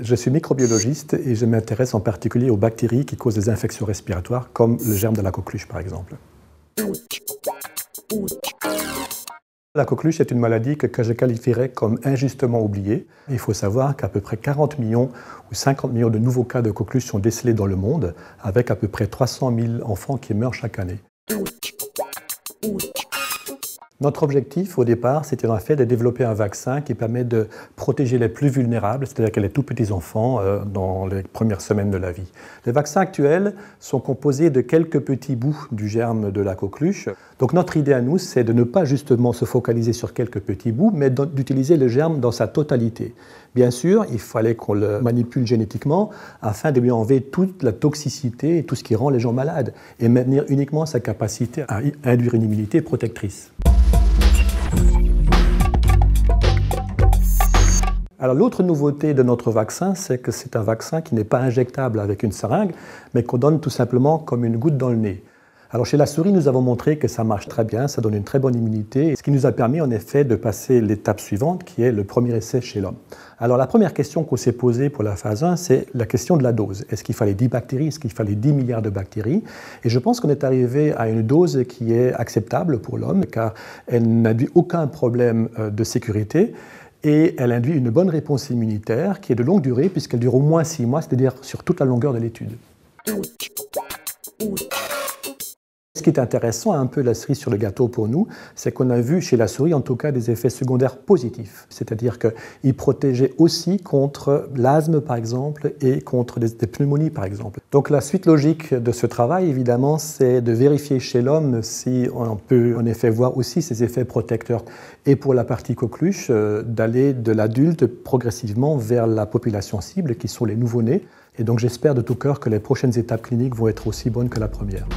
Je suis microbiologiste et je m'intéresse en particulier aux bactéries qui causent des infections respiratoires, comme le germe de la coqueluche par exemple. La coqueluche est une maladie que je qualifierais comme injustement oubliée. Il faut savoir qu'à peu près 40 millions ou 50 millions de nouveaux cas de coqueluche sont décelés dans le monde, avec à peu près 300 000 enfants qui meurent chaque année. Notre objectif au départ, c'était en fait de développer un vaccin qui permet de protéger les plus vulnérables, c'est-à-dire les tout petits enfants dans les premières semaines de la vie. Les vaccins actuels sont composés de quelques petits bouts du germe de la coqueluche. Donc notre idée à nous, c'est de ne pas justement se focaliser sur quelques petits bouts, mais d'utiliser le germe dans sa totalité. Bien sûr, il fallait qu'on le manipule génétiquement afin de lui enlever toute la toxicité et tout ce qui rend les gens malades et maintenir uniquement sa capacité à induire une immunité protectrice. Alors l'autre nouveauté de notre vaccin, c'est que c'est un vaccin qui n'est pas injectable avec une seringue, mais qu'on donne tout simplement comme une goutte dans le nez. Alors chez la souris, nous avons montré que ça marche très bien, ça donne une très bonne immunité, ce qui nous a permis en effet de passer l'étape suivante, qui est le premier essai chez l'homme. Alors la première question qu'on s'est posée pour la phase 1, c'est la question de la dose. Est-ce qu'il fallait 10 bactéries? Est-ce qu'il fallait 10 milliards de bactéries? Et je pense qu'on est arrivé à une dose qui est acceptable pour l'homme, car elle n'induit aucun problème de sécurité. Et elle induit une bonne réponse immunitaire qui est de longue durée puisqu'elle dure au moins 6 mois, c'est-à-dire sur toute la longueur de l'étude. Ce qui est intéressant, un peu la cerise sur le gâteau pour nous, c'est qu'on a vu chez la souris en tout cas des effets secondaires positifs. C'est-à-dire qu'il protégeait aussi contre l'asthme par exemple et contre des pneumonies par exemple. Donc la suite logique de ce travail évidemment c'est de vérifier chez l'homme si on peut en effet voir aussi ces effets protecteurs. Et pour la partie coqueluche, d'aller de l'adulte progressivement vers la population cible qui sont les nouveau-nés. Et donc j'espère de tout cœur que les prochaines étapes cliniques vont être aussi bonnes que la première.